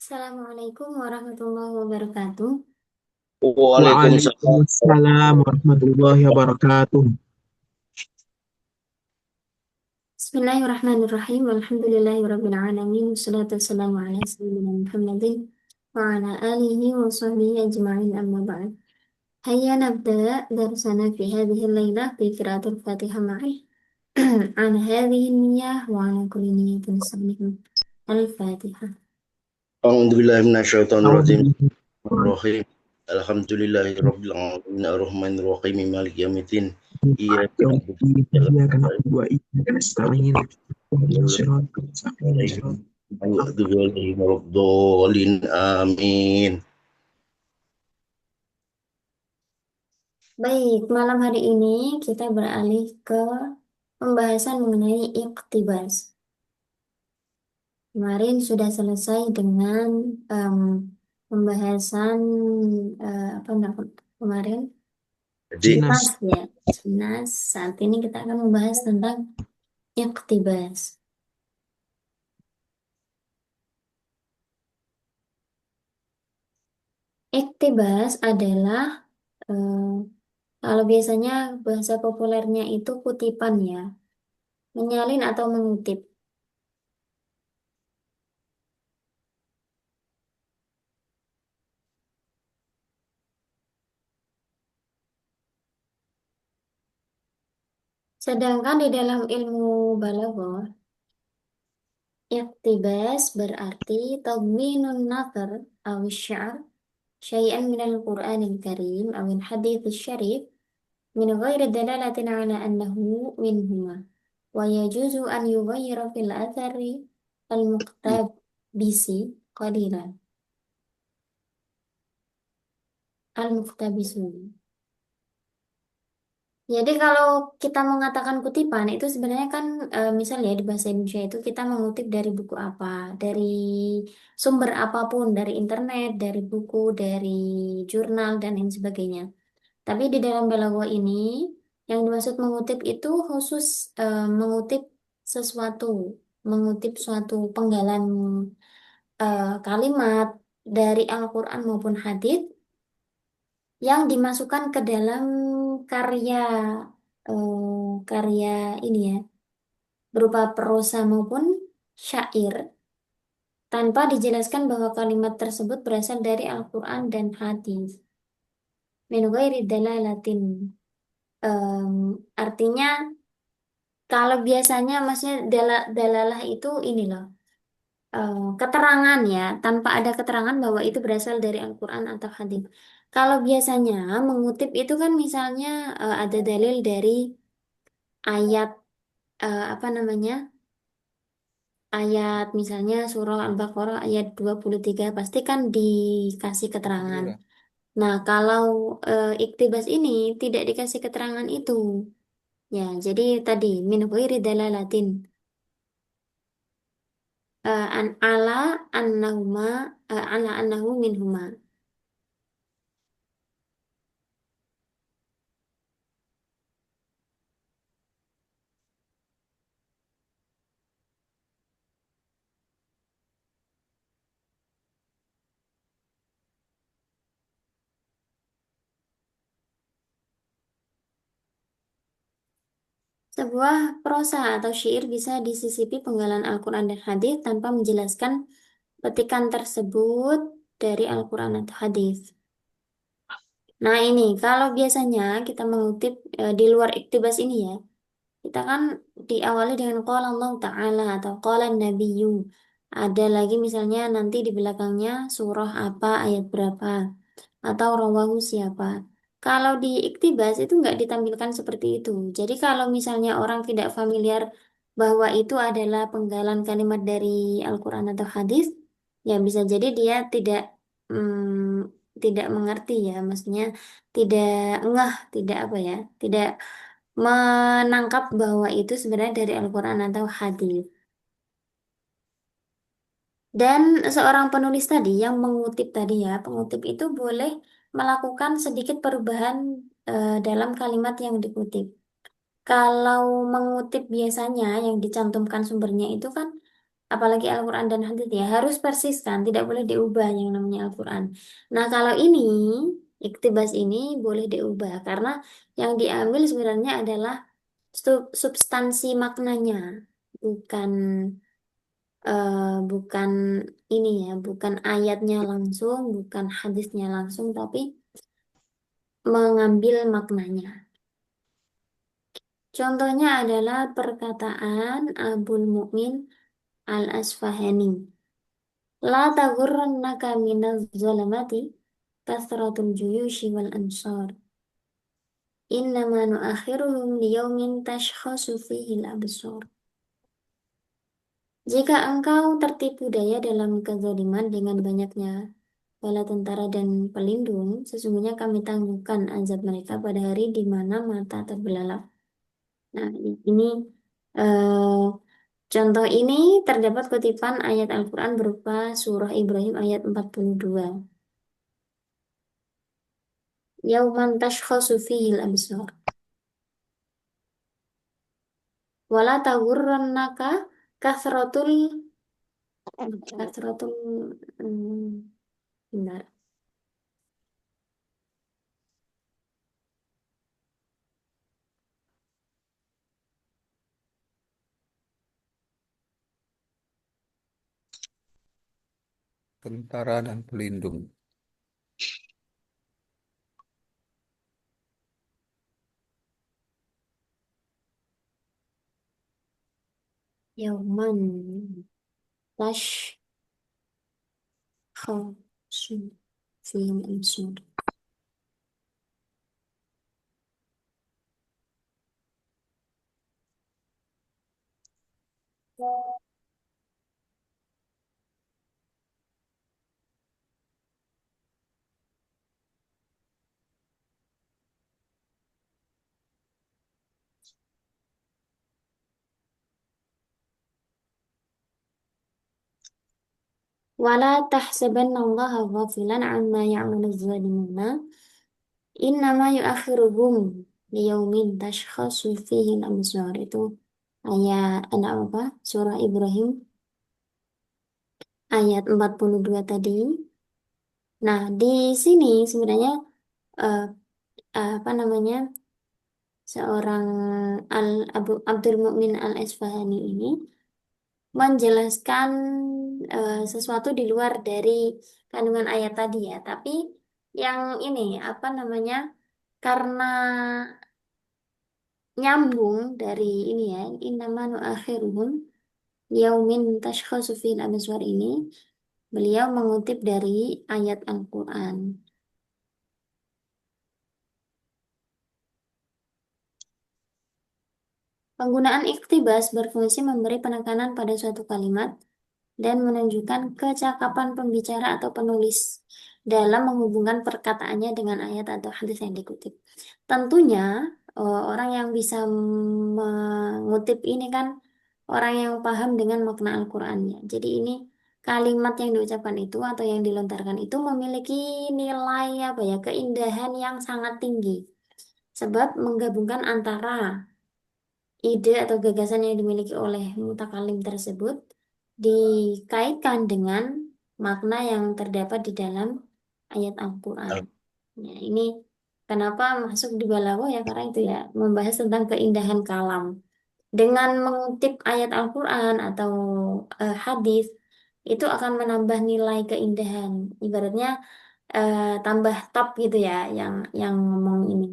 Assalamualaikum warahmatullahi wabarakatuh. Waalaikumsalam. Waalaikumsalam warahmatullahi wabarakatuh. Bismillahirrahmanirrahim. Alhamdulillahirabbil alamin. Wassalatu wassalamu ala sayyidina Muhammadin wa ala alihi wa sahbihi ajma'in amma ba'd. Hayya nabda darsana fi hadhihi al-lailah bi qiraatil Fatihah ma'ah. An hadhihi niyyah wa ala kulli niyyatin salihah. Al-Fatihah. A'udzubillahi minasyaitonirrajim. A'udzubillahi Bismillahirrahmanirrahim. Alhamdulillahirabbil alamin arrahmanirrahim maliki yaumiddin. Iyyaka na'budu wa iyyaka iyyaka na'budu wa iyyaka nasta'in. Ihdinas siratal mustaqim. nasta'in. Alhamdulillahi waladdallin. Amin. Baik, malam hari ini kita beralih ke pembahasan mengenai iqtibas. Kemarin sudah selesai dengan em, pembahasan apa namanya kemarin Jadi jinas Jinas. ya, jinas. Saat ini kita akan membahas tentang iqtibas. Iqtibas adalah kalau biasanya bahasa populernya itu kutipan ya, menyalin atau mengutip. Sedangkan di dalam ilmu balaghah, iqtibas berarti tadminun nazar aw syar syai'an minal Qur'anil Karim awil hadits syarif min ghairi dalalatin ala annahu minhuma wa yajuzu an yughayyira fil athari al-muqtabisi qalilan al-muqtabisun. Jadi kalau kita mengatakan kutipan itu sebenarnya kan misalnya di bahasa Indonesia itu kita mengutip dari buku apa, dari sumber apapun, dari internet, dari buku, dari jurnal dan lain sebagainya. Tapi di dalam balaghah ini yang dimaksud mengutip itu khusus mengutip sesuatu, mengutip suatu penggalan kalimat dari Al-Quran maupun hadis yang dimasukkan ke dalam karya karya ini ya, berupa prosa maupun syair tanpa dijelaskan bahwa kalimat tersebut berasal dari Al-Quran dan hadis. Min ghairi dalalatin. Artinya kalau biasanya maksudnya dalalah itu ini loh, keterangan ya, tanpa ada keterangan bahwa itu berasal dari Al-Quran atau hadis. Kalau biasanya mengutip itu kan misalnya ada dalil dari ayat apa namanya? Ayat misalnya surah Al-Baqarah ayat 23 pasti kan dikasih keterangan. Nah, kalau iktibas ini tidak dikasih keterangan itu. Ya, jadi tadi min ghairi dalalatin an ala annahuma ala annahu minhuma. Sebuah prosa atau syair bisa disisipi penggalan Al-Quran dan hadis tanpa menjelaskan petikan tersebut dari Al-Quran atau hadis. Nah ini, kalau biasanya kita mengutip di luar iktibas ini ya, kita kan diawali dengan qala Allah Ta'ala atau qala Nabiyyu. Ada lagi misalnya nanti di belakangnya surah apa, ayat berapa atau rawahu siapa. Kalau di iktibas itu nggak ditampilkan seperti itu. Jadi kalau misalnya orang tidak familiar bahwa itu adalah penggalan kalimat dari Al-Quran atau hadis, ya bisa jadi dia tidak mengerti ya, maksudnya tidak ngeh, tidak apa ya, tidak menangkap bahwa itu sebenarnya dari Al-Quran atau hadis. Dan seorang penulis tadi yang mengutip tadi ya, pengutip itu boleh melakukan sedikit perubahan dalam kalimat yang dikutip. Kalau mengutip biasanya yang dicantumkan sumbernya itu kan apalagi Al-Quran dan hadis ya harus persis kan, tidak boleh diubah yang namanya Al-Quran. Nah kalau ini iktibas ini boleh diubah karena yang diambil sebenarnya adalah substansi maknanya, bukan bukan ini ya, bukan ayatnya langsung, bukan hadisnya langsung, tapi mengambil maknanya. Contohnya adalah perkataan Abul Mukmin Al-Asfahani. La taghurrannaka minaz zalamati kasratul juyushi wal ansar. Innama nuakhiruhum liyaumin tashkhasu fihi al-absar. Jika engkau tertipu daya dalam kezaliman dengan banyaknya bala tentara dan pelindung, sesungguhnya kami tangguhkan azab mereka pada hari di mana mata terbelalak. Nah, ini eh, contoh ini terdapat kutipan ayat Al-Quran berupa surah Ibrahim ayat 42. Yauman tashkhasu fihil absar. Wala taghurrannaka kasratul kasratul benar. Tentara dan pelindung. Yauman tashkhasu fihil absar. Wala tahsabanna Allaha ghafilan amma ya'maluz zalimuna. Innama yu'akhiruhum liyaumin tashkhasu fihi al-absar. Itu ayat ada apa? Surah Ibrahim ayat 42 tadi. Nah, di sini sebenarnya eh, apa namanya? Seorang Abdul Mukmin Al-Asfahani ini menjelaskan sesuatu di luar dari kandungan ayat tadi ya. Tapi yang ini apa namanya? Karena nyambung dari ini ya, innama nu'akhiruhum yaumin tashkhasu fil absar ini, beliau mengutip dari ayat Al-Quran. Penggunaan iktibas berfungsi memberi penekanan pada suatu kalimat dan menunjukkan kecakapan pembicara atau penulis dalam menghubungkan perkataannya dengan ayat atau hadis yang dikutip. Tentunya orang yang bisa mengutip ini kan orang yang paham dengan makna Al-Qur'annya. Jadi ini kalimat yang diucapkan itu atau yang dilontarkan itu memiliki nilai apa ya, keindahan yang sangat tinggi. Sebab menggabungkan antara ide atau gagasan yang dimiliki oleh mutakalim tersebut dikaitkan dengan makna yang terdapat di dalam ayat Al-Quran. Ya, ini kenapa masuk di balaghah ya karena itu ya membahas tentang keindahan kalam. Dengan mengutip ayat Al-Quran atau hadis itu akan menambah nilai keindahan. Ibaratnya tambah top gitu ya yang ngomong ini.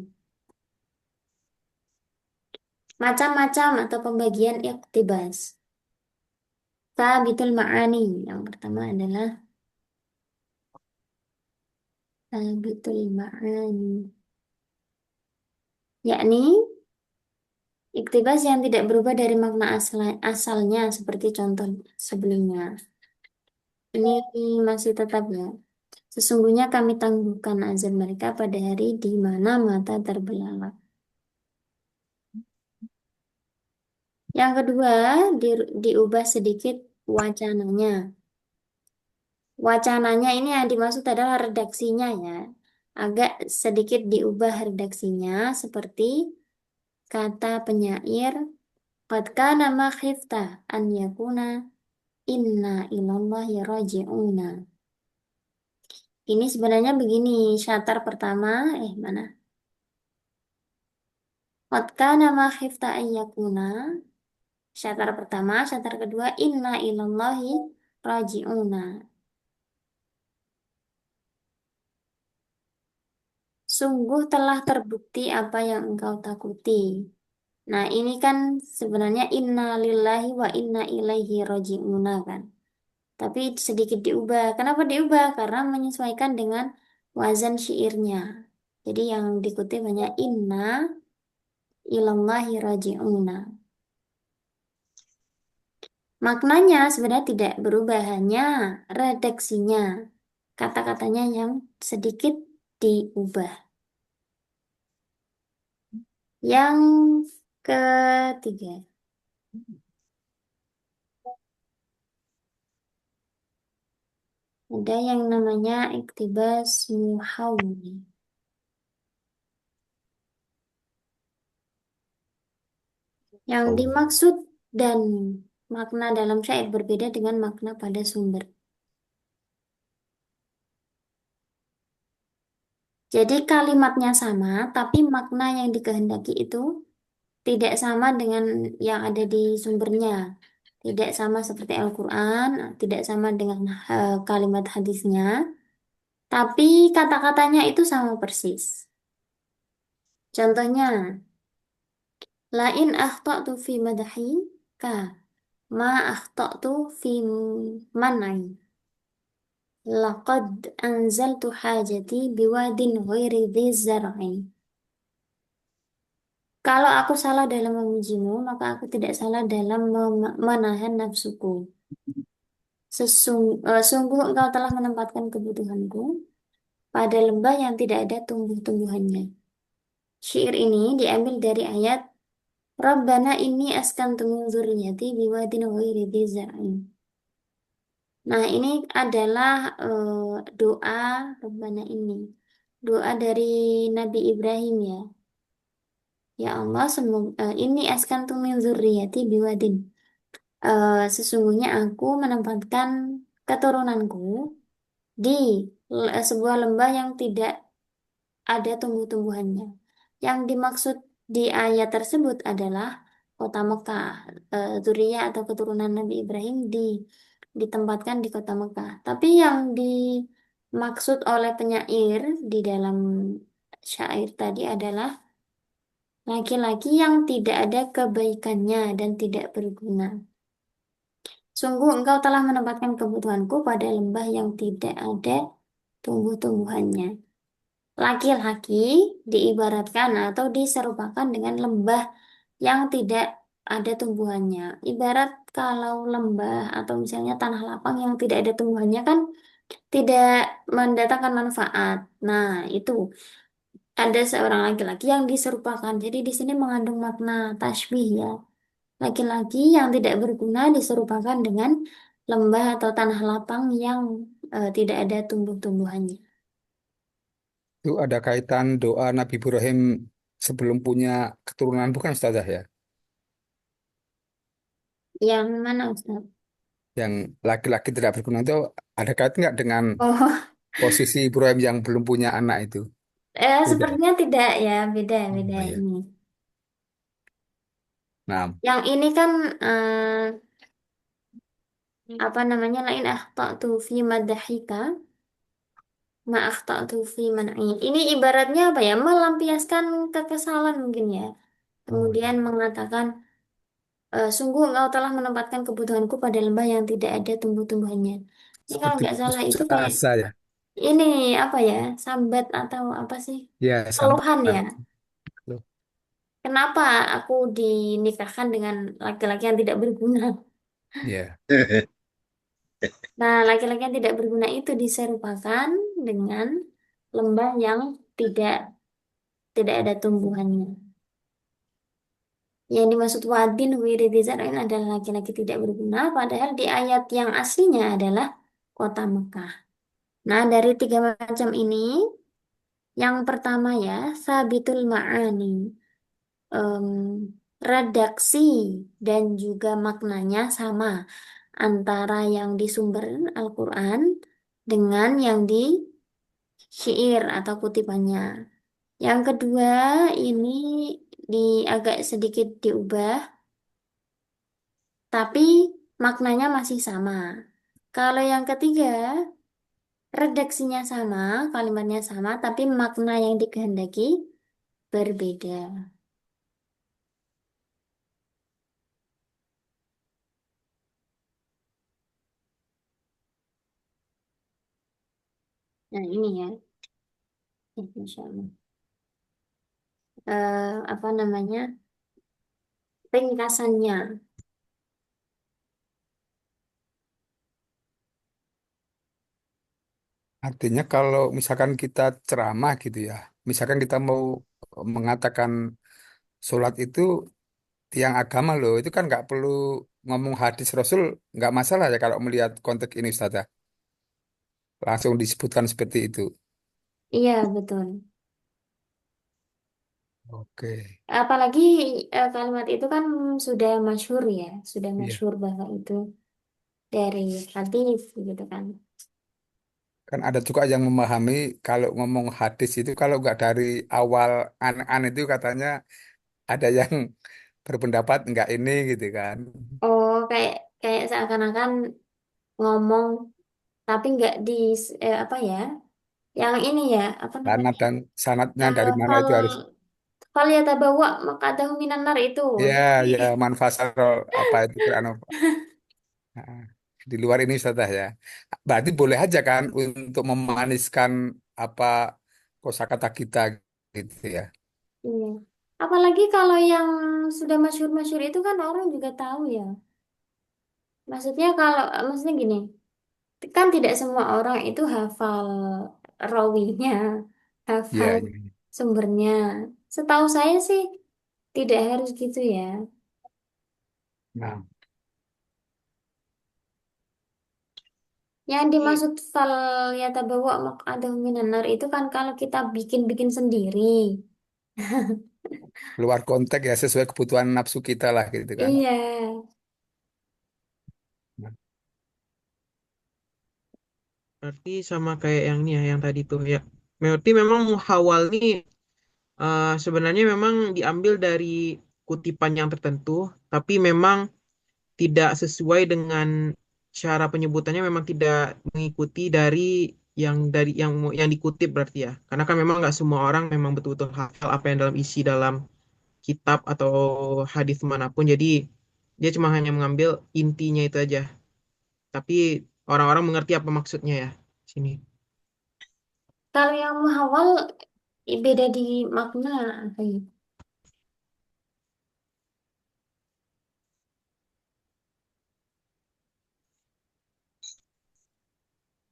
Macam-macam atau pembagian iktibas. Thabitul ma'ani. Yang pertama adalah thabitul ma'ani. Yakni iktibas yang tidak berubah dari makna asalnya seperti contoh sebelumnya. Ini masih tetap ya. Sesungguhnya kami tangguhkan azab mereka pada hari di mana mata terbelalak. Yang kedua, diubah sedikit wacananya. Wacananya ini yang dimaksud adalah redaksinya ya. Agak sedikit diubah redaksinya seperti kata penyair qad kana ma khifta an yakuna inna ilallahi raji'una. Ini sebenarnya begini, syatar pertama, mana? Qad kana ma khifta ayyakuna. Syatar pertama, syatar kedua, inna ilallahi raji'una. Sungguh telah terbukti apa yang engkau takuti. Nah, ini kan sebenarnya inna lillahi wa inna ilaihi raji'una kan. Tapi sedikit diubah. Kenapa diubah? Karena menyesuaikan dengan wazan syairnya. Jadi yang dikutip hanya inna ilallahi raji'una. Maknanya sebenarnya tidak berubah, hanya redaksinya. Kata-katanya yang sedikit diubah. Yang ketiga, ada yang namanya iktibas muhawwi. Yang dimaksud dan makna dalam syair berbeda dengan makna pada sumber. Jadi kalimatnya sama, tapi makna yang dikehendaki itu tidak sama dengan yang ada di sumbernya. Tidak sama seperti Al-Quran, tidak sama dengan kalimat hadisnya, tapi kata-katanya itu sama persis. Contohnya, lain akhta'tu fi madhi ka ma akhta'tu fi man'i. Laqad anzaltu hajati biwadin ghairi dhi zar'in. Kalau aku salah dalam memujimu, maka aku tidak salah dalam menahan nafsuku. Sungguh engkau telah menempatkan kebutuhanku pada lembah yang tidak ada tumbuh-tumbuhannya. Syair ini diambil dari ayat Rabbana inni askantu min dzurriyyati biwadin ghairi dzi zar'in. Nah, ini adalah doa Rabbana ini. Doa dari Nabi Ibrahim ya. Ya Allah, ini askantu min dzurriyyati biwadin. Sesungguhnya aku menempatkan keturunanku di sebuah lembah yang tidak ada tumbuh-tumbuhannya. Yang dimaksud di ayat tersebut adalah kota Mekah. Dzurriyyah atau keturunan Nabi Ibrahim ditempatkan di kota Mekah. Tapi yang dimaksud oleh penyair di dalam syair tadi adalah laki-laki yang tidak ada kebaikannya dan tidak berguna. Sungguh engkau telah menempatkan kebutuhanku pada lembah yang tidak ada tumbuh-tumbuhannya. Laki-laki diibaratkan atau diserupakan dengan lembah yang tidak ada tumbuhannya. Ibarat kalau lembah atau misalnya tanah lapang yang tidak ada tumbuhannya kan tidak mendatangkan manfaat. Nah, itu ada seorang laki-laki yang diserupakan. Jadi di sini mengandung makna tasbih ya. Laki-laki yang tidak berguna diserupakan dengan lembah atau tanah lapang yang tidak ada tumbuh-tumbuhannya. Itu ada kaitan doa Nabi Ibrahim sebelum punya keturunan bukan Ustazah ya? Yang mana Ustaz? Yang laki-laki tidak berguna itu ada kaitan nggak dengan Oh, posisi Ibrahim yang belum punya anak itu? Beda. sepertinya tidak ya, beda-beda Oh, ya. ini. Nah, Yang ini kan apa namanya lain akhta'tu fi madhika ma akhta'tu fi man'i. Ini ibaratnya apa ya? Melampiaskan kekesalan mungkin ya. oh, Kemudian ya. mengatakan sungguh engkau telah menempatkan kebutuhanku pada lembah yang tidak ada tumbuh-tumbuhannya. Ini kalau Seperti nggak salah putus itu kayak asa ya. ini apa ya? Sambat atau apa sih? Ya, Keluhan ya. sambat. Loh, Kenapa aku dinikahkan dengan laki-laki yang tidak berguna? ya. Nah, laki-laki yang tidak berguna itu diserupakan dengan lembah yang tidak tidak ada tumbuhannya. Yang dimaksud wadin wiridizar'in adalah laki-laki tidak berguna, padahal di ayat yang aslinya adalah kota Mekah. Nah, dari tiga macam ini, yang pertama ya, sabitul ma'ani. Em, redaksi dan juga maknanya sama antara yang di sumber Al-Quran dengan yang di syair atau kutipannya. Yang kedua ini di agak sedikit diubah, tapi maknanya masih sama. Kalau yang ketiga, redaksinya sama, kalimatnya sama, tapi makna yang dikehendaki berbeda. Nah, ini ya, Masya Allah. Apa namanya? Ringkasannya. Artinya kalau misalkan kita ceramah gitu ya, misalkan kita mau mengatakan sholat itu tiang agama loh, itu kan nggak perlu ngomong hadis Rasul, nggak masalah ya kalau melihat konteks ini Ustaz ya. Langsung disebutkan seperti itu. Iya, betul. Oke, Apalagi kalimat itu kan sudah masyhur ya, sudah iya. masyhur bahwa itu dari hadis gitu kan. Kan ada juga yang memahami kalau ngomong hadis itu kalau nggak dari awal an itu katanya ada yang berpendapat nggak ini gitu kan. Oh, kayak kayak seakan-akan ngomong tapi nggak di apa ya? Yang ini ya, apa Sanad namanya? dan sanatnya dari mana Fal itu harus fal yatabawa maq'adahu minan nar itu. ya Jadi ya manfaat apa itu Quran. Nah, di luar ini saja ya. Berarti boleh aja kan untuk memaniskan apa kosakata kita gitu ya. iya. Apalagi kalau yang sudah masyhur-masyhur itu kan orang juga tahu ya. Maksudnya gini, kan tidak semua orang itu hafal rawinya, hafal Iya, iya, iya. sumbernya. Setahu saya sih tidak harus gitu ya. Nah, Yang Ini dimaksud fal yatabawa maq'adahu minan nar itu kan kalau kita bikin-bikin sendiri. keluar konteks ya sesuai kebutuhan nafsu kita lah gitu kan. Iya. berarti sama kayak yang ini ya, yang tadi tuh ya. Berarti memang muhawal nih sebenarnya memang diambil dari kutipan yang tertentu, tapi memang tidak sesuai dengan cara penyebutannya memang tidak mengikuti dari yang dikutip berarti ya. Karena kan memang nggak semua orang memang betul-betul hafal apa yang dalam isi dalam kitab atau hadis manapun. Jadi dia cuma hanya mengambil intinya itu aja. Tapi orang-orang mengerti apa maksudnya ya sini. Kalau yang muhawal beda di makna. Kayak.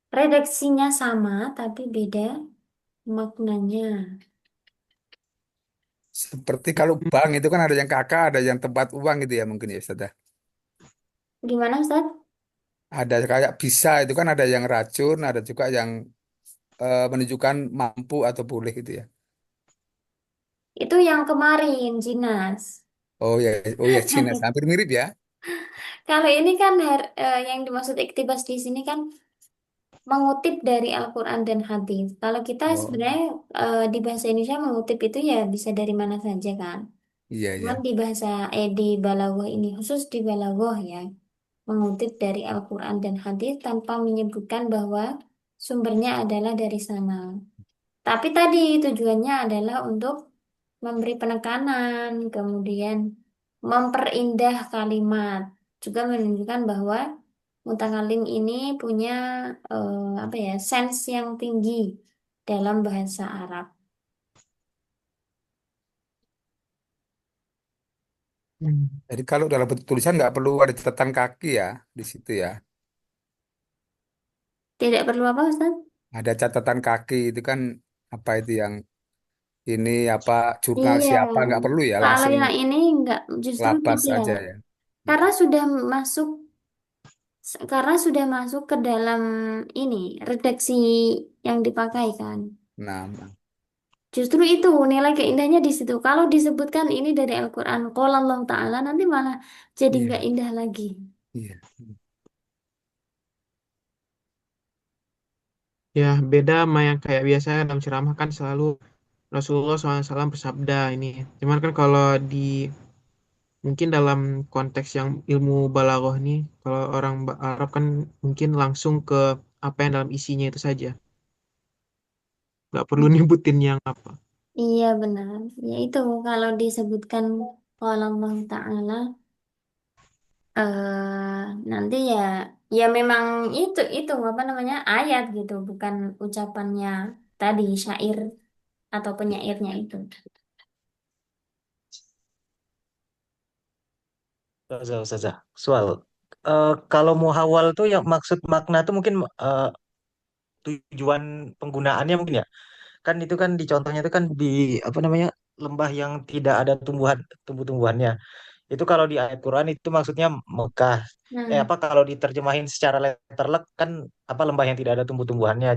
Redaksinya sama tapi beda maknanya. Seperti kalau bank itu kan ada yang kakak, ada yang tempat uang gitu ya mungkin ya Ustaz ya. Gimana Ustaz? Ada kayak bisa itu kan ada yang racun, ada juga yang menunjukkan mampu atau boleh gitu ya. Itu yang kemarin, Jinas. Oh ya, oh ya Cina hampir mirip ya. Kalau ini kan yang dimaksud iktibas di sini kan mengutip dari Al-Quran dan hadis. Kalau kita Oh sebenarnya di bahasa Indonesia mengutip itu ya bisa dari mana saja kan. iya Cuman ya. di bahasa di balaghah ini khusus di balaghah ya mengutip dari Al-Quran dan hadis tanpa menyebutkan bahwa sumbernya adalah dari sana. Tapi tadi tujuannya adalah untuk memberi penekanan, kemudian memperindah kalimat, juga menunjukkan bahwa mutakalim ini punya apa ya, sense yang tinggi dalam bahasa Arab. Hmm. Jadi kalau dalam bentuk tulisan nggak perlu ada catatan kaki ya di situ ya. Tidak perlu apa, Ustaz? Ada catatan kaki itu kan apa itu yang ini apa jurnal Iya, siapa nggak perlu ya kalau langsung yang ini enggak, justru labas tidak. aja ya. Karena sudah masuk, karena sudah masuk ke dalam ini redaksi yang dipakai kan. Nah, Justru itu nilai keindahannya di situ. Kalau disebutkan ini dari Al-Quran, Qala Allah Ta'ala, nanti malah jadi iya, nggak indah lagi. iya. Ya, beda sama yang kayak biasanya dalam ceramah kan selalu Rasulullah SAW bersabda ini. Cuman kan kalau di mungkin dalam konteks yang ilmu balaghah nih, kalau orang Arab kan mungkin langsung ke apa yang dalam isinya itu saja. Nggak perlu nyebutin yang apa. Iya benar. Ya itu kalau disebutkan kalau Allah Ta'ala nanti ya ya memang itu apa namanya ayat gitu bukan ucapannya tadi syair atau penyairnya itu. Ustazah. Soal kalau muhawal tuh yang maksud makna tuh mungkin tujuan penggunaannya mungkin ya. Kan itu kan di contohnya itu kan di apa namanya lembah yang tidak ada tumbuh-tumbuhannya. Itu kalau di ayat Quran itu maksudnya Mekah. Nah, Apa kalau diterjemahin secara letterlek kan apa lembah yang tidak ada tumbuh-tumbuhannya.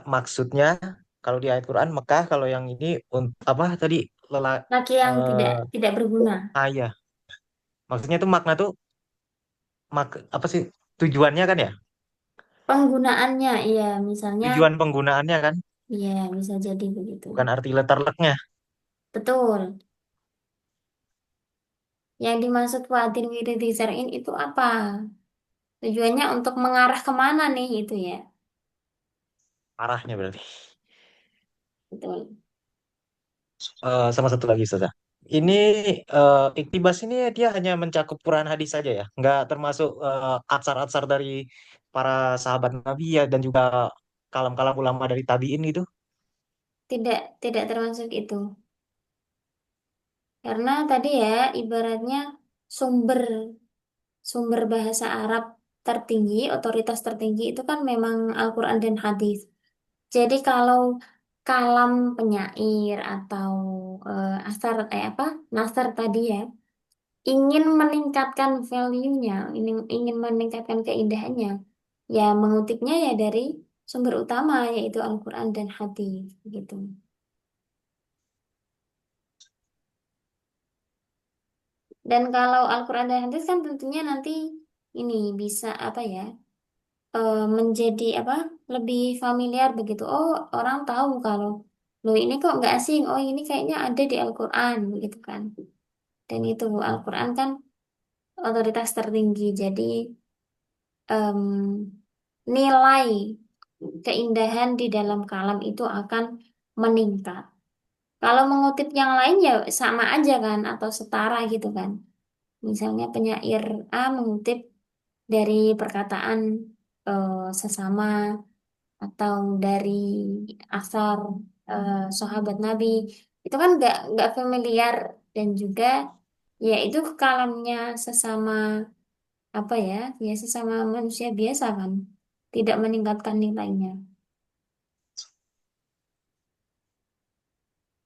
Maksudnya kalau di ayat Quran Mekah, kalau yang ini apa tadi lela laki yang tidak berguna. ya. Maksudnya tuh makna tuh apa sih tujuannya kan ya? Penggunaannya iya misalnya Tujuan penggunaannya kan, iya bisa jadi begitu. bukan arti letterleknya. Betul. Yang dimaksud wadin wirid zar'in itu apa? Tujuannya untuk mengarah kemana nih itu ya? Arahnya berarti. Betul. Sama satu lagi Ustazah. Ini Iktibas ini dia hanya mencakup Quran hadis saja ya, nggak termasuk atsar-atsar dari para sahabat Nabi ya dan juga kalam-kalam ulama dari tabiin gitu. Tidak termasuk itu. Karena tadi ya ibaratnya sumber sumber bahasa Arab tertinggi, otoritas tertinggi itu kan memang Al-Quran dan hadis. Jadi kalau kalam penyair atau asar apa nasar tadi ya ingin meningkatkan value-nya, ingin meningkatkan keindahannya, ya mengutipnya ya dari sumber utama yaitu Al-Quran dan hadis gitu. Dan kalau Al-Quran dan hadis kan tentunya nanti ini bisa apa ya menjadi apa lebih familiar begitu. Oh orang tahu kalau loh ini kok nggak asing. Oh ini kayaknya ada di Al-Quran begitu kan. Dan itu Al-Quran kan otoritas tertinggi. Jadi em, nilai keindahan di dalam kalam itu akan meningkat. Kalau mengutip yang lain ya sama aja kan atau setara gitu kan. Misalnya penyair A mengutip dari perkataan sesama atau dari asar sahabat Nabi itu kan nggak familiar dan juga ya itu kalamnya sesama apa ya ya sesama manusia biasa kan tidak meningkatkan nilainya.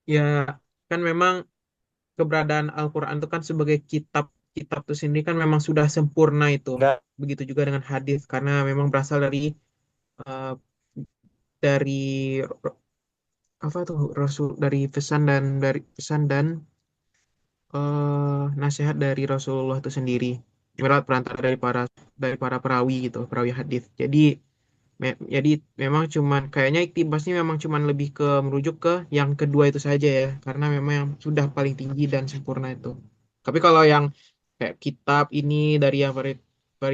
Ya, kan memang keberadaan Al-Quran itu kan sebagai kitab itu sendiri kan memang sudah sempurna itu. Enggak, Begitu juga dengan hadis karena memang berasal eh, dari apa tuh Rasul dari pesan dan nasihat dari Rasulullah itu sendiri melalui perantara dari para perawi gitu, perawi hadis. Jadi memang cuman kayaknya iktibasnya memang cuman lebih ke merujuk ke yang kedua itu saja ya, karena memang yang sudah paling tinggi dan sempurna itu. Tapi kalau yang kayak kitab ini dari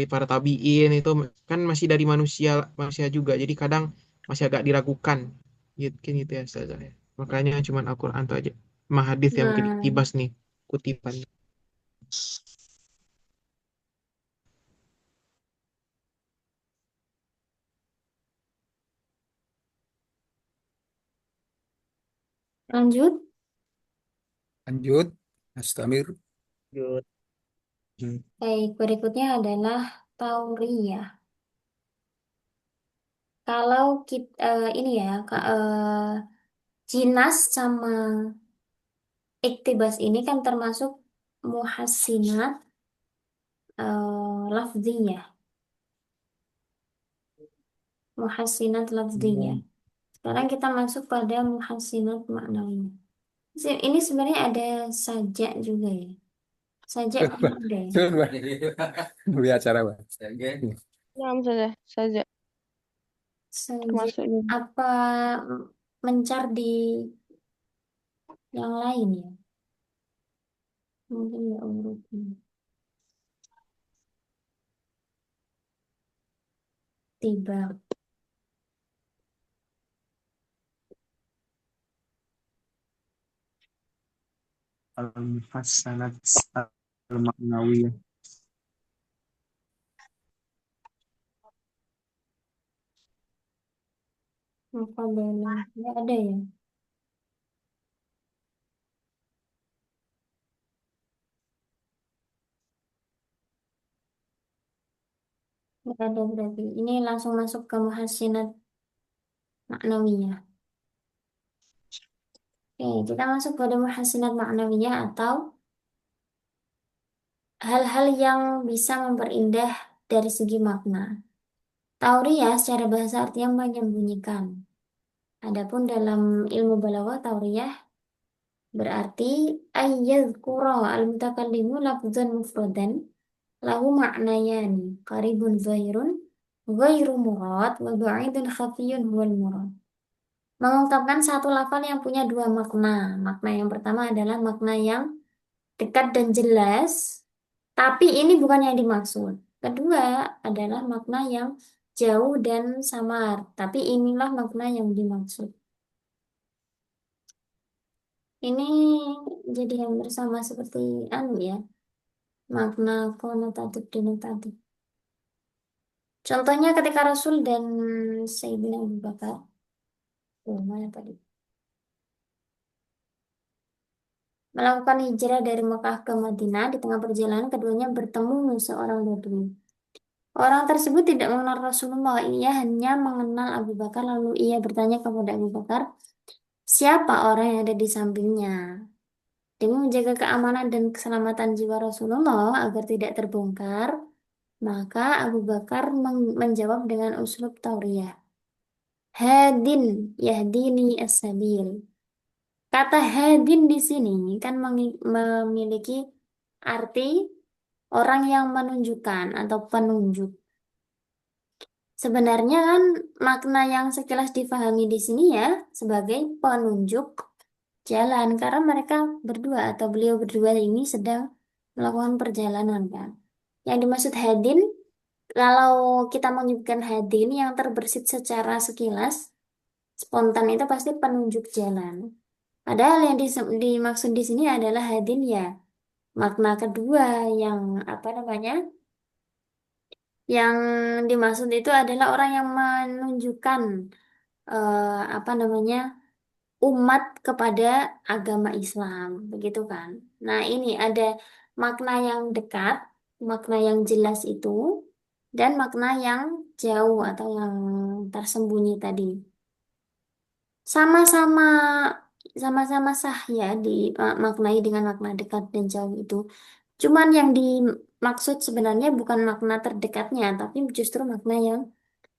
para tabiin itu kan masih dari manusia manusia juga, jadi kadang masih agak diragukan gitu kan gitu ya Ustazah ya. Makanya cuman Al-Quran itu aja. Mahadis yang mungkin Nah, iktibas nih kutipan. lanjut. Lanjut, Mas Tamir. Yud. Baik, berikutnya adalah tauriyah. Kalau kita ini ya, jinas sama iktibas ini kan termasuk muhassinat lafziyah, muhassinat lafziyah. Sekarang kita masuk pada muhassinat maknawiyah. Ini sebenarnya ada sajak juga ya. Sajak kan ada ya. Cuman Bang, beli acara Bang. Naam saja, saja. Sejenis termasuk ini. apa mencar di yang lain ya? Mungkin ya urutnya. Tiba. Al-Muhassanat Al-Ma'nawiyah. Apa boleh? Nggak ada ya? Nggak ada berarti. Ini langsung masuk ke muhasinat maknawiyah. Oke, kita masuk pada muhasinat maknawiyah atau hal-hal yang bisa memperindah dari segi makna. Tauriyah secara bahasa artinya menyembunyikan. Adapun dalam ilmu balaghah tauriyah berarti ayyadhkura al-mutakallimu lafzan mufradan lahu ma'nayani qaribun zahirun ghairu murad wa ba'idun khafiyun huwal murad. Mengungkapkan satu lafal yang punya dua makna. Makna yang pertama adalah makna yang dekat dan jelas, tapi ini bukan yang dimaksud. Kedua adalah makna yang jauh dan samar, tapi inilah makna yang dimaksud. Ini jadi hampir sama seperti anu ya, makna konotatif denotatif. Contohnya ketika Rasul dan Sayyidina Abu Bakar, mana tadi? Melakukan hijrah dari Mekah ke Madinah, di tengah perjalanan keduanya bertemu seorang Badui. Orang tersebut tidak mengenal Rasulullah, ia hanya mengenal Abu Bakar, lalu ia bertanya kepada Abu Bakar, siapa orang yang ada di sampingnya? Demi menjaga keamanan dan keselamatan jiwa Rasulullah agar tidak terbongkar, maka Abu Bakar menjawab dengan uslub tauriyah. Hadin yahdini as-sabil. Kata hadin di sini kan memiliki arti orang yang menunjukkan atau penunjuk. Sebenarnya kan makna yang sekilas difahami di sini ya sebagai penunjuk jalan karena mereka berdua atau beliau berdua ini sedang melakukan perjalanan kan. Yang dimaksud hadin kalau kita menyebutkan hadin yang terbersit secara sekilas spontan itu pasti penunjuk jalan. Padahal yang dimaksud di sini adalah hadin ya makna kedua yang apa namanya? Yang dimaksud itu adalah orang yang menunjukkan apa namanya umat kepada agama Islam, begitu kan? Nah, ini ada makna yang dekat, makna yang jelas itu, dan makna yang jauh atau yang tersembunyi tadi. Sama-sama sama-sama sah ya dimaknai dengan makna dekat dan jauh itu. Cuman yang dimaksud sebenarnya bukan makna terdekatnya, tapi justru makna yang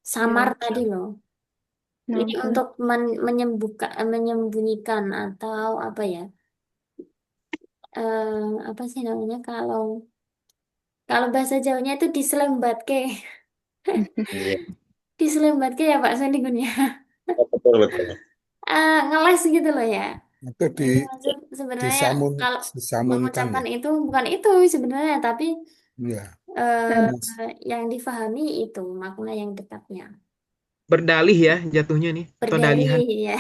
samar Ya, tadi loh. Ini oke. untuk menyembunyikan atau apa ya? Apa sih namanya kalau bahasa Jawanya itu diselembatke, Iya, diselembatke ya Pak Sonigun ya. betul betul. Ngeles gitu loh ya. Itu Yang dimaksud sebenarnya kalau disamunkan mengucapkan ya. itu bukan itu sebenarnya, tapi Ya. eh, Mas, yang difahami itu makna yang dekatnya. Berdalih ya jatuhnya nih atau dalihan. Berdalih ya,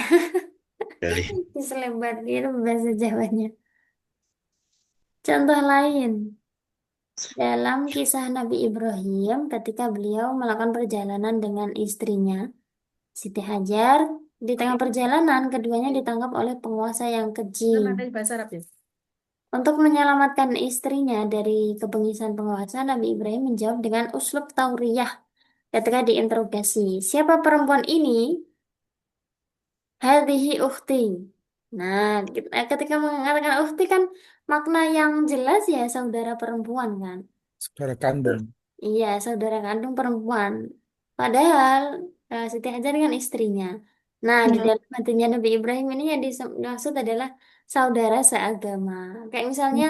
Kali. diselembatke itu bahasa Jawanya. Contoh lain. Dalam kisah Nabi Ibrahim, ketika beliau melakukan perjalanan dengan istrinya, Siti Hajar, di tengah perjalanan, keduanya ditangkap oleh penguasa yang keji. Untuk menyelamatkan istrinya dari kebengisan penguasa, Nabi Ibrahim menjawab dengan uslub tauriyah ketika diinterogasi. Siapa perempuan ini? Hadhihi ukhti. Nah, ketika mengatakan ukhti kan makna yang jelas ya saudara perempuan kan. saudara kandung. Iya, saudara kandung perempuan. Padahal Siti Hajar kan istrinya. Nah, di Ya. dalam hatinya Nabi Ibrahim ini yang dimaksud adalah saudara seagama. Kayak misalnya,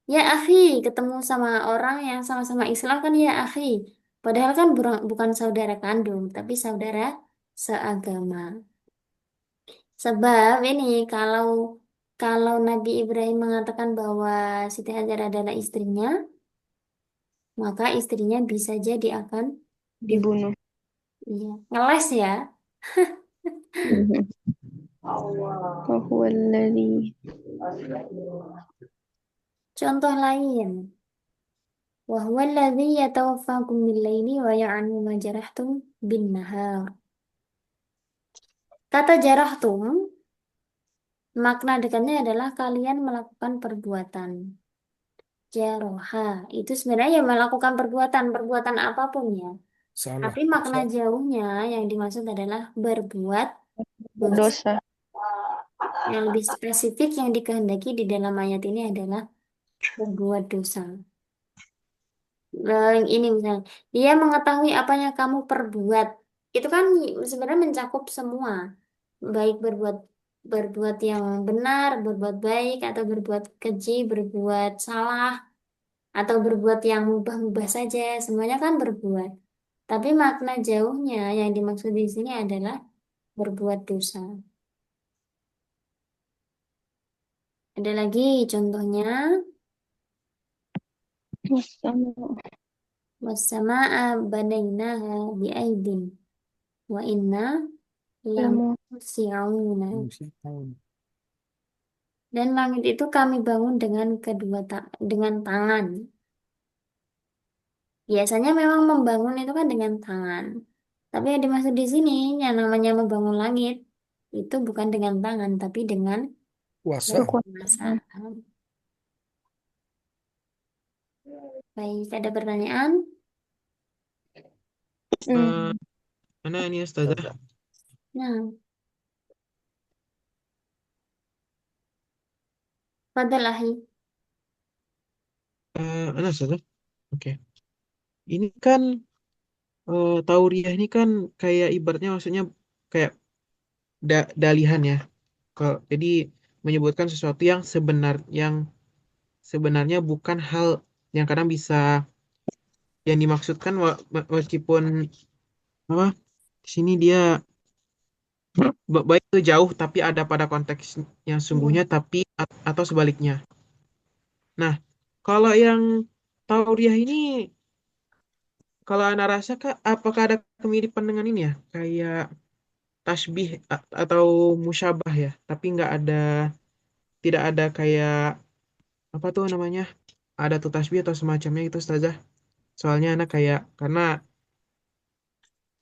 ya akhi, ketemu sama orang yang sama-sama Islam kan ya akhi. Padahal kan bukan saudara kandung, tapi saudara seagama. Sebab ini kalau kalau Nabi Ibrahim mengatakan bahwa Siti Hajar adalah istrinya, maka istrinya bisa jadi akan dibunuh. dibunuh. Iya, ngeles ya. وهو الذي Contoh lain, wa huwa alladhi yatawaffakum bil-laili wa ya'lamu ma jarahtum bin-nahar. Kata jarahtum, makna dekatnya adalah kalian melakukan perbuatan. Jaroha, itu sebenarnya ya melakukan perbuatan apapun ya. Salah. Tapi makna jauhnya yang dimaksud adalah berbuat dosa. dosa. Yang lebih spesifik yang dikehendaki di dalam ayat ini adalah berbuat dosa. Ini misalnya, dia mengetahui apa yang kamu perbuat. Itu kan sebenarnya mencakup semua, baik berbuat berbuat yang benar, berbuat baik, atau berbuat keji, berbuat salah, atau berbuat yang mubah-mubah saja. Semuanya kan berbuat. Tapi makna jauhnya yang dimaksud di sini adalah berbuat dosa. Ada lagi contohnya, والسماء wassama'a banainaha bi'aidin wa inna لموسعون. lamusi'una. Tahun. Dan langit itu kami bangun dengan dengan tangan. Biasanya memang membangun itu kan dengan tangan. Tapi yang dimaksud di sini yang namanya membangun langit itu bukan dengan tangan tapi dengan Puasa. Kekuasaan. kekuasaan. Baik, ada pertanyaan? Eh, mana ini Ustazah? Nah, fadal ahi. Mana Ustazah? Oke. Ini kan tauriah ini kan kayak ibaratnya maksudnya kayak dalihan ya. Jadi menyebutkan sesuatu yang sebenarnya bukan hal yang kadang bisa yang dimaksudkan meskipun apa di sini dia baik itu jauh tapi ada pada konteks yang sungguhnya tapi atau sebaliknya. Nah, kalau yang tauriah ini kalau Anda rasa Kak, apakah ada kemiripan dengan ini ya? Kayak tasbih atau musyabah ya, tapi tidak ada kayak apa tuh namanya? Ada tuh tasbih atau semacamnya itu Ustazah. Soalnya anak kayak karena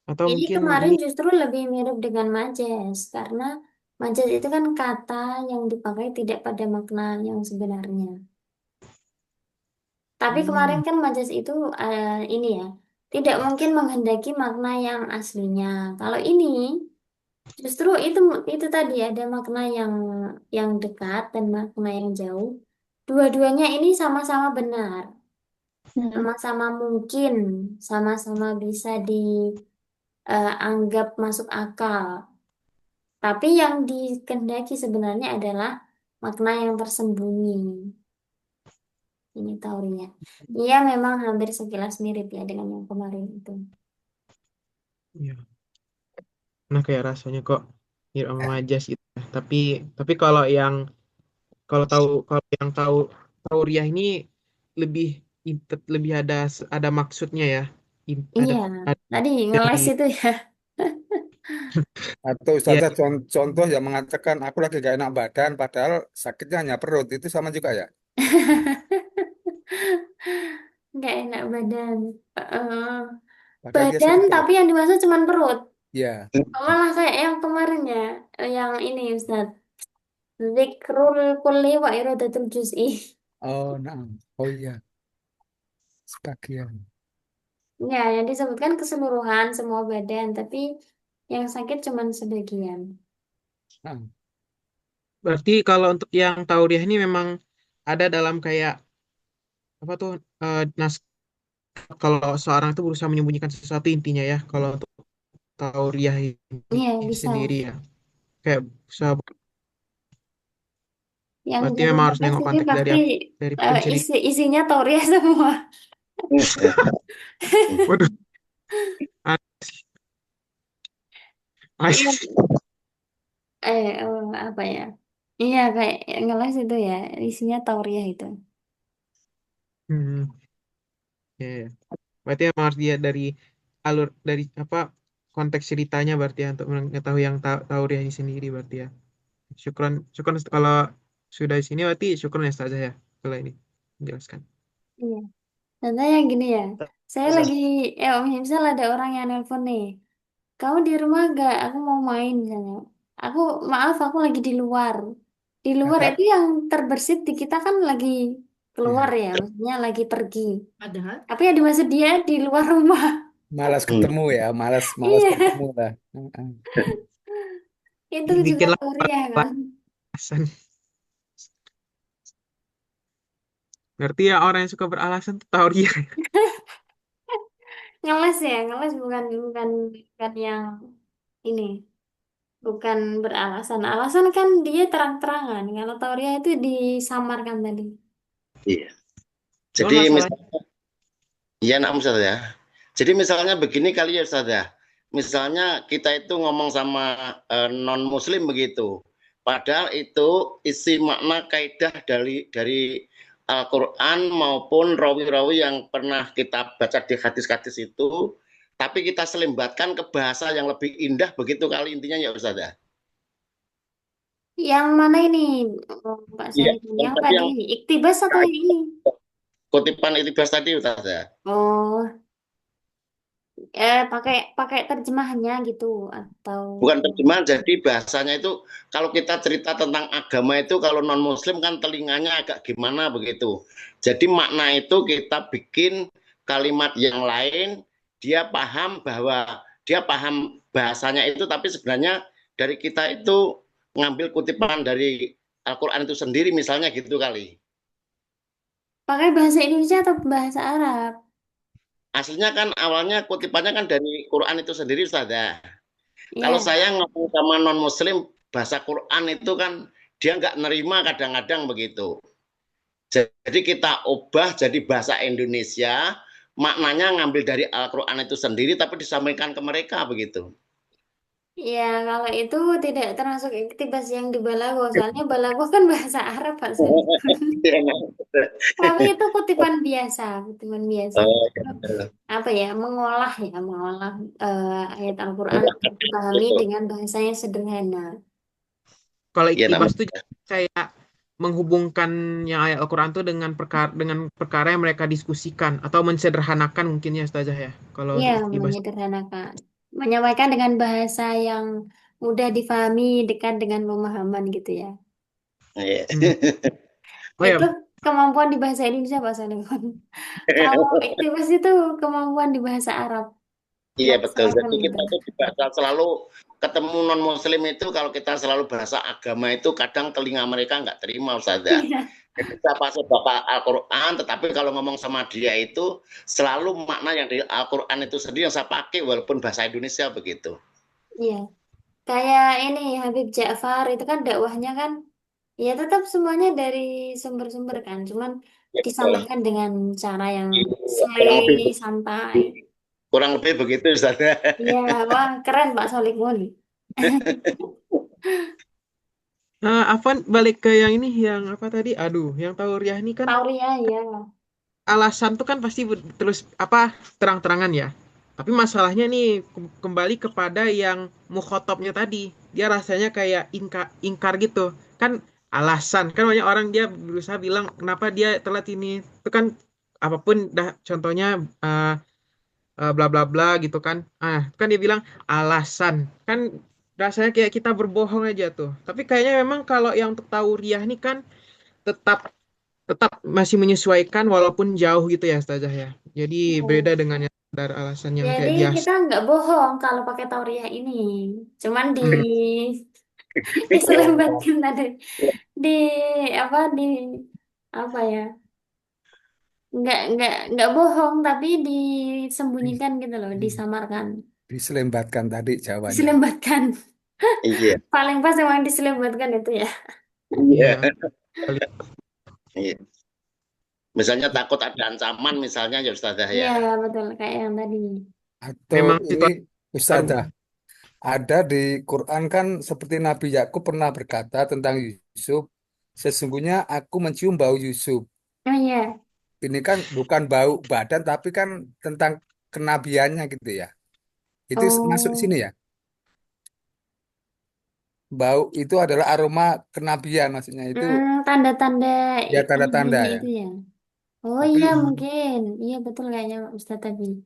atau Jadi mungkin kemarin ini justru lebih mirip dengan majas karena majas itu kan kata yang dipakai tidak pada makna yang sebenarnya. Tapi kemarin kan majas itu ini ya, tidak mungkin menghendaki makna yang aslinya. Kalau ini justru itu tadi ada makna yang dekat dan makna yang jauh. Dua-duanya ini sama-sama benar, sama-sama mungkin, sama-sama bisa dianggap masuk akal. Tapi yang dikehendaki sebenarnya adalah makna yang tersembunyi. Ini taurinya. Iya memang hampir sekilas mirip ya dengan yang kemarin itu. ya, nah kayak rasanya kok mirip sama majas gitu. Tapi kalau yang tauriah ini lebih lebih ada maksudnya ya. Iya, Ada tadi dari ngeles itu ya. Atau ya Ustazah contoh yang mengatakan aku lagi gak enak badan padahal sakitnya hanya perut itu sama juga ya. Nggak enak badan. Eh, Padahal dia badan sakit perut. tapi yang dimaksud cuma perut. Ya. Malah kayak yang kemarin ya, yang ini Ustaz. Zikrul kulli wa iradatul juz'i. Oh, nah. Oh iya, sebagian. Ya, yang disebutkan keseluruhan semua badan, tapi yang sakit cuma sebagian. Nah, berarti kalau untuk yang tauriah ini memang ada dalam kayak apa tuh nas kalau seorang itu berusaha menyembunyikan sesuatu intinya ya. Kalau untuk tauriah ini Iya, bisa. sendiri ya kayak usaha Yang berarti dari memang harus atas nengok ini konteks pasti dari penceli. isinya Tauria semua. Waduh, Iya, apa ya? Iya, kayak ngeles itu ya, isinya tauriah itu. Hmm, ya, ya. Berarti emang harus dia dari alur dari apa konteks ceritanya berarti ya untuk mengetahui yang tauriah ini sendiri berarti ya. Syukron, syukron kalau sudah di sini berarti syukron ya Ustazah ya kalau ini menjelaskan. Iya. Contohnya gini ya, saya Ustazah. lagi, misal ada orang yang nelpon nih, kamu di rumah gak? Aku mau main misalnya. Aku, maaf, aku lagi di luar. Di luar itu yang terbersit di kita kan lagi keluar Ya, ya, maksudnya lagi pergi. Tapi yang dimaksud dia di luar rumah. malas Hmm. ketemu ya, malas Iya, ketemu lah. Heeh. itu juga Bikinlah tauriah kan. alasan. Berarti ya orang yang suka beralasan tuh tauriah. Ngeles ya, ngeles bukan bukan bukan yang ini, bukan beralasan. Alasan kan dia terang-terangan. Kalau tauriah itu disamarkan tadi. Iya. Cuman Jadi masalahnya misalnya, iya nak Ustaz ya. Jadi misalnya begini kali ya Ustaz ya. Misalnya kita itu ngomong sama non Muslim begitu. Padahal itu isi makna kaidah dari Al-Quran maupun rawi-rawi yang pernah kita baca di hadis-hadis itu. Tapi kita selimbatkan ke bahasa yang lebih indah begitu kali intinya ya Ustaz ya. Yang mana ini, Pak Iya, Sohibul? yang Yang tadi tadi yang ini, iktibas atau yang ini? kutipan Ikhlas tadi Ustaz ya. Oh, pakai pakai terjemahannya gitu atau Bukan terjemahan, jadi bahasanya itu kalau kita cerita tentang agama itu kalau non muslim kan telinganya agak gimana begitu. Jadi makna itu kita bikin kalimat yang lain, dia paham bahwa dia paham bahasanya itu, tapi sebenarnya dari kita itu ngambil kutipan dari Al-Quran itu sendiri misalnya gitu kali. pakai bahasa Indonesia atau bahasa Arab? Aslinya kan awalnya kutipannya kan dari Quran itu sendiri Ustaz ya. Kalau Iya, saya ngomong sama non muslim bahasa Quran itu kan dia nggak nerima kadang-kadang begitu. Jadi kita ubah jadi bahasa Indonesia, maknanya ngambil dari Al-Quran itu sendiri tapi disampaikan ke mereka begitu. iya, kalau itu tidak termasuk iktibas yang di balago, soalnya balago kan bahasa Arab, Pak Sohibul. Tapi itu kutipan biasa. Oh, Apa ya, mengolah ayat Al-Quran untuk dipahami betul. dengan bahasa yang sederhana. kalau Ya, iktibas tuh kayak menghubungkan yang ayat Al-Quran tuh dengan perkara yang mereka diskusikan atau mensederhanakan mungkin ya Ustazah ya. Kalau Ya, iktibas. menyederhanakan. Menyampaikan dengan bahasa yang mudah difahami, dekat dengan pemahaman gitu ya. iya. Hmm. Oh ya, Itu kemampuan di bahasa Indonesia, Pak Soleman. Kalau iktibas itu kemampuan di bahasa Arab. Iya Next betul. level Jadi gitu. kita tuh bahasa selalu ketemu non muslim itu kalau kita selalu bahasa agama itu kadang telinga mereka nggak terima Ustazah. Iya, Jadi kita pasti bapak Al-Quran, tetapi kalau ngomong sama dia itu selalu makna yang dari Al-Quran itu sendiri yang saya pakai walaupun bahasa Indonesia begitu. iya. Kayak ini Habib Ja'far itu kan dakwahnya kan ya tetap semuanya dari sumber-sumber kan, cuman Ya, betul. disampaikan dengan cara yang Iya, slay, santai. kurang lebih begitu Ustaz. Iya, wah keren Pak Solikun. Afwan balik ke yang ini yang apa tadi? Aduh, yang tauriah ini kan Tauria ya. alasan tuh kan pasti terus apa terang-terangan ya. Tapi masalahnya nih kembali kepada yang mukhotobnya tadi. Dia rasanya kayak ingkar gitu. Kan alasan. Kan banyak orang dia berusaha bilang kenapa dia telat ini. Itu kan apapun dah contohnya eh, bla bla bla gitu kan. Kan dia bilang alasan. Kan rasanya kayak kita berbohong aja tuh. Tapi kayaknya memang kalau yang untuk tauriah ini kan tetap tetap masih menyesuaikan walaupun jauh gitu ya Ustazah ya. Jadi beda Hmm. dengan yang dari alasan yang Jadi kayak biasa. kita nggak bohong kalau pakai tauriah ini, cuman Hmm. diselembatkan tadi di di apa ya? Nggak bohong tapi disembunyikan gitu loh, disamarkan, Diselembatkan tadi jawabannya. diselembatkan. Iya, Paling pas emang diselembatkan itu ya. iya, Iya. iya. Misalnya takut ada ancaman misalnya ya Ustazah Iya ya. betul kayak yang tadi. Atau Memang ini situasi baru. Ustazah, ada di Quran kan seperti Nabi Yakub pernah berkata tentang Yusuf, sesungguhnya aku mencium bau Yusuf. Oh iya. Ini kan bukan bau badan tapi kan tentang kenabiannya gitu ya. Itu masuk Oh, sini ya. Bau itu adalah aroma kenabian maksudnya itu tanda-tanda ya tanda-tanda nabinya ya. itu ya. Oh Tapi iya mungkin. Iya betul kayaknya Ustadz tadi.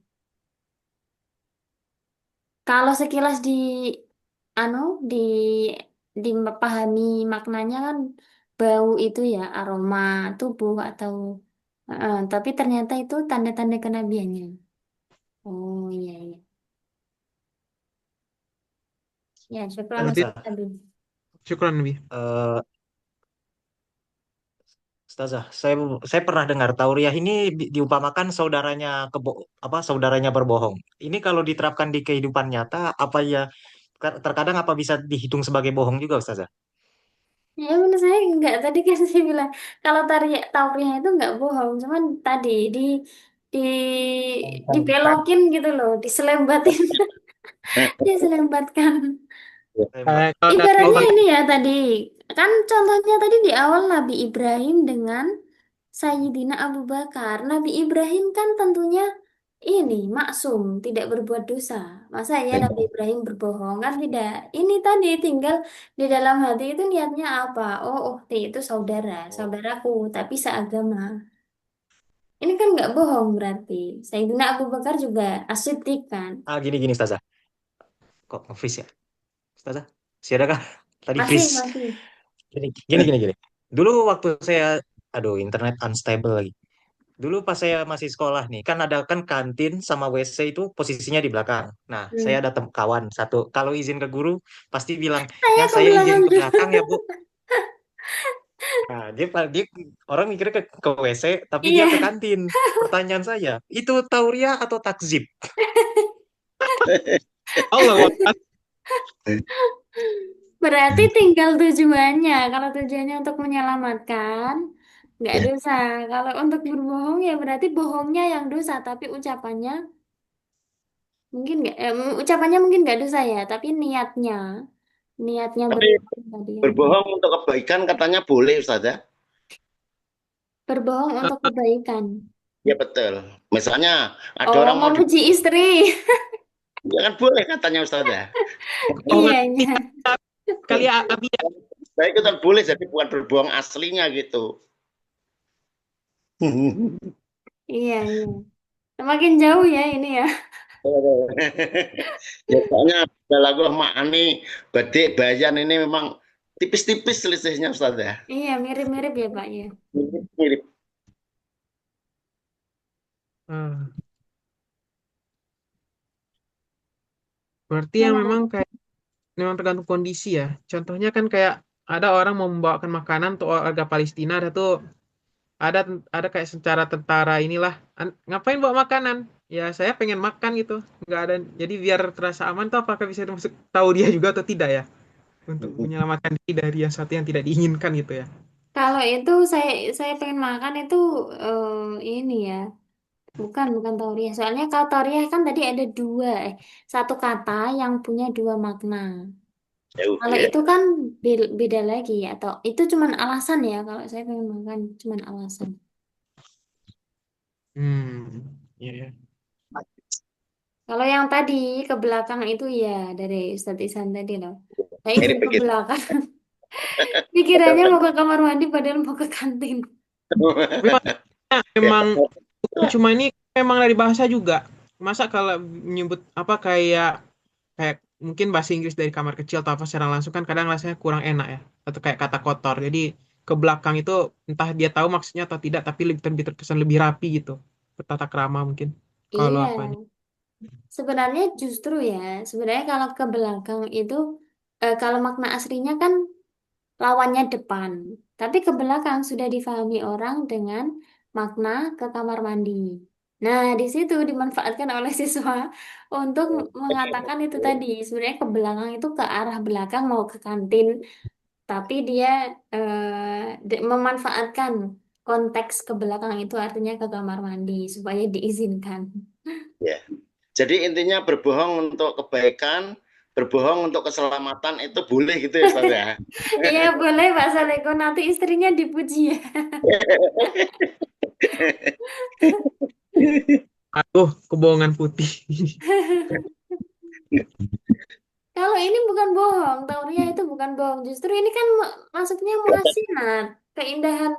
Kalau sekilas anu di dipahami maknanya kan bau itu ya aroma tubuh atau tapi ternyata itu tanda-tanda kenabiannya. Oh iya iya. Ya, syukran Berarti Ustaz Abi. syukran lebih. Eh, Ustazah, saya pernah dengar tauriah ini diumpamakan saudaranya saudaranya berbohong. Ini kalau diterapkan di kehidupan nyata, apa ya terkadang apa bisa dihitung sebagai bohong juga, Ustazah? Ya menurut saya enggak, tadi kan saya bilang kalau tauriah itu enggak bohong, cuman tadi di dibelokin gitu loh, diselembatin, diselembatkan. Hebat. Kalau Ibaratnya tadi ini ya tadi, kan contohnya tadi di awal Nabi Ibrahim dengan Sayyidina Abu Bakar. Nabi Ibrahim kan tentunya ini maksum, tidak berbuat dosa. Masa ya Nabi Ibrahim berbohong kan tidak. Ini tadi tinggal di dalam hati itu niatnya apa? Oh, ukti itu saudara, saudaraku, tapi seagama. Ini kan nggak bohong berarti. Sayyidina Abu Bakar juga asyiddiq kan. Gini Ustazah. Kok freeze ya? Ustazah, masih ada kah? Tadi Masih, freeze. masih. Gini. Dulu waktu aduh, internet unstable lagi. Dulu pas saya masih sekolah nih, kan ada kan kantin sama WC itu posisinya di belakang. Nah, saya Hmm. ada kawan satu, kalau izin ke guru pasti bilang, Saya ya ke saya izin belakang ke dulu. belakang ya Bu. Nah, dia orang mikirnya ke WC, tapi dia ke Iya. kantin. Pertanyaan saya, itu tauria atau takzib? Allah Akbar. Berarti tinggal tujuannya. Kalau tujuannya untuk menyelamatkan, nggak dosa. Kalau untuk berbohong ya berarti bohongnya yang dosa, tapi ucapannya mungkin nggak, ucapannya mungkin nggak dosa ya, tapi niatnya Tapi berbohong tadi yang berbohong untuk kebaikan katanya boleh, Ustaz ya. berbohong untuk kebaikan. Ya betul. Misalnya ada Oh, orang mau memuji istri. ya kan boleh katanya Ustaz ya. Kebohongan Iya, iya, kali Abi ya. Baik itu kan boleh jadi bukan berbohong aslinya gitu. iya, iya. Semakin jauh ya ini ya. Ya soalnya lagu Ma'ani Badik Bayan ini memang tipis-tipis selisihnya Ustaz ya. Iya, mirip-mirip ya Pak ya. Mirip. Ah, berarti yang Gimana? memang kayak memang tergantung kondisi ya. Contohnya kan kayak ada orang mau membawakan makanan untuk warga Palestina, ada ada kayak secara tentara inilah, ngapain bawa makanan? Ya saya pengen makan gitu, nggak ada. Jadi biar terasa aman tuh apakah bisa masuk tahu dia juga atau tidak ya, untuk menyelamatkan diri dari yang satu yang tidak diinginkan gitu ya. Kalau itu saya pengen makan itu ini ya. Bukan tauriah. Soalnya kalau tauriah kan tadi ada dua, satu kata yang punya dua makna. Jauh Kalau ya. itu kan beda lagi ya. Atau itu cuman alasan ya. Kalau saya pengen makan cuman alasan. Iya, ya. Kalau yang tadi ke belakang itu ya dari Ustadz Isan tadi loh. Saya izin Mirip ke begitu. belakang. Pikirannya mau ke kamar mandi padahal mau ke kantin. Tapi maksudnya Ya, memang bukan cuma ini, memang dari bahasa juga. Masa kalau menyebut apa kayak kayak mungkin bahasa Inggris dari kamar kecil atau apa secara langsung kan kadang rasanya kurang enak ya, atau kayak kata kotor. Jadi ke belakang itu entah dia tahu maksudnya atau tidak, tapi lebih terkesan lebih rapi gitu, bertata krama mungkin kalau Iya, apanya. sebenarnya justru ya. Sebenarnya kalau ke belakang itu kalau makna aslinya kan lawannya depan. Tapi ke belakang sudah difahami orang dengan makna ke kamar mandi. Nah, di situ dimanfaatkan oleh siswa untuk mengatakan itu tadi. Sebenarnya ke belakang itu ke arah belakang mau ke kantin, tapi dia memanfaatkan konteks ke belakang itu artinya ke kamar mandi supaya diizinkan. ya. Jadi intinya berbohong untuk kebaikan berbohong untuk keselamatan itu boleh gitu ya Ustaz ya. Iya boleh Pak Saleko, nanti istrinya dipuji ya. Aduh, kebohongan putih. Kalau ini bukan bohong, Tauria itu bukan bohong. Justru ini kan maksudnya muhasinat, keindahan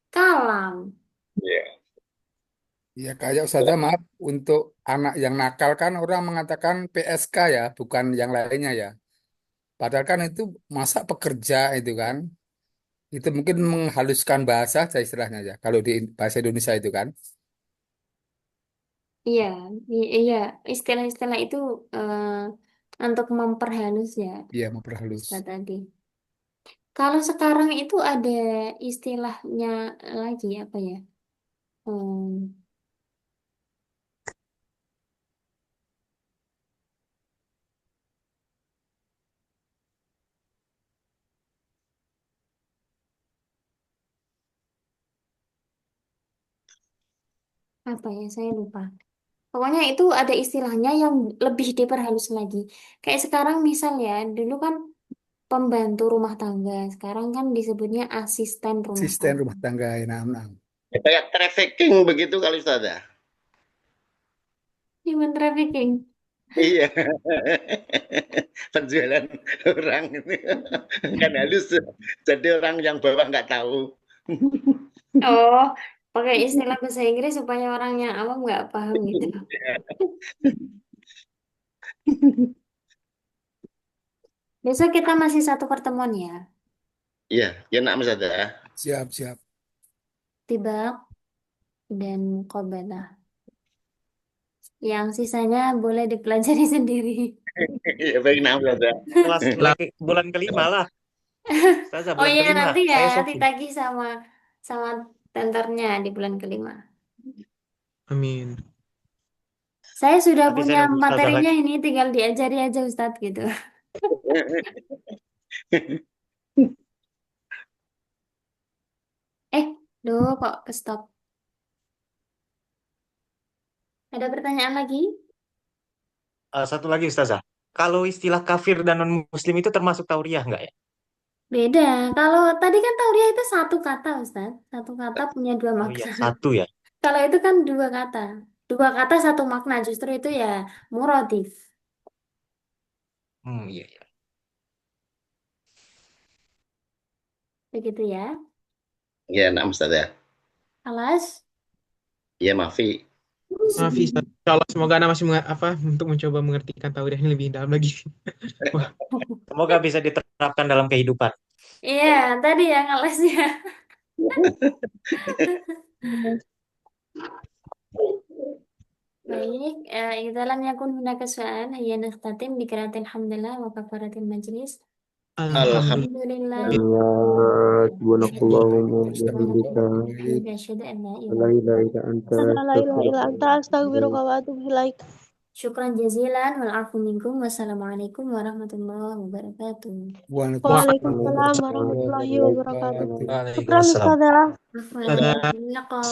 kalam. Iya. Ya kayak Ustazah, maaf, untuk anak yang nakal kan orang mengatakan PSK ya, bukan yang lainnya ya. Padahal kan itu masa pekerja itu kan. Itu mungkin menghaluskan bahasa aja istilahnya ya. Kalau di bahasa Indonesia itu kan. Iya, iya, istilah-istilah itu untuk memperhalus ya, Iya, memperhalus. Ustaz tadi. Kalau sekarang itu ada istilahnya lagi apa ya? Hmm, apa ya? Saya lupa. Pokoknya itu ada istilahnya yang lebih diperhalus lagi. Kayak sekarang misal ya, dulu kan pembantu rumah tangga, sekarang kan disebutnya asisten rumah Asisten tangga. rumah tangga, nah. Kayak trafficking begitu kali Ustaz ya. Human trafficking. Iya. Penjualan orang ini kan halus. Jadi orang yang bawah nggak tahu. Oh, pakai istilah bahasa Inggris supaya orang yang awam nggak paham gitu. Besok kita masih satu pertemuan ya. Iya, ya nak Ustaz ya. Siap, siap. Tibak dan muqabalah. Yang sisanya boleh dipelajari sendiri. Iya, baik nak Ustaz ya. Kelas Lah, bulan kelima lah. Ustazah, Oh bulan iya kelima. nanti ya Saya Sofi. ditagih sama sama tenternya di bulan kelima. amin. Saya sudah Nanti saya punya nunggu Ustazah materinya lagi. ini, tinggal diajari aja Ustadz gitu. Eh, Duh kok ke stop. Ada pertanyaan lagi? Satu lagi Ustazah. Kalau istilah kafir dan non-muslim itu termasuk tauriah nggak ya? Beda. Kalau tadi kan tauriah itu satu kata Ustadz. Satu kata punya dua Oh iya, makna. satu ya. Kalau itu kan dua kata. Dua kata satu makna. Justru itu ya muradif. Iya, iya. Begitu ya. Iya, nak Ustaz ya. Alas. Iya, Mafi. Maaf, Ustaz. Insya Allah semoga Anda masih untuk mencoba mengertikan tauriah ini lebih dalam lagi. Wah, Semoga bisa diterapkan dalam kehidupan. Iya, tadi ya ngelesnya. Baik, إذا لم يكن هناك سؤال هيا نختتم بقراءة الحمد لله وكفارة المجلس. Alhamdulillah. الحمد لله سبحانك اللهم وبحمدك أشهد أن لا لا إله إله إلا أنت لا إله أستغفرك إلا أنت وأتوب أستغفرك إليك وأتوب إليك. شكرا جزيلا والعفو منكم والسلام عليكم ورحمة الله وبركاته. وعليكم وعليكم السلام السلام ورحمة الله ورحمة الله وبركاته. وبركاته شكرا Waalaikumsalam. أستاذة. عفوا Dadah. اللقاء.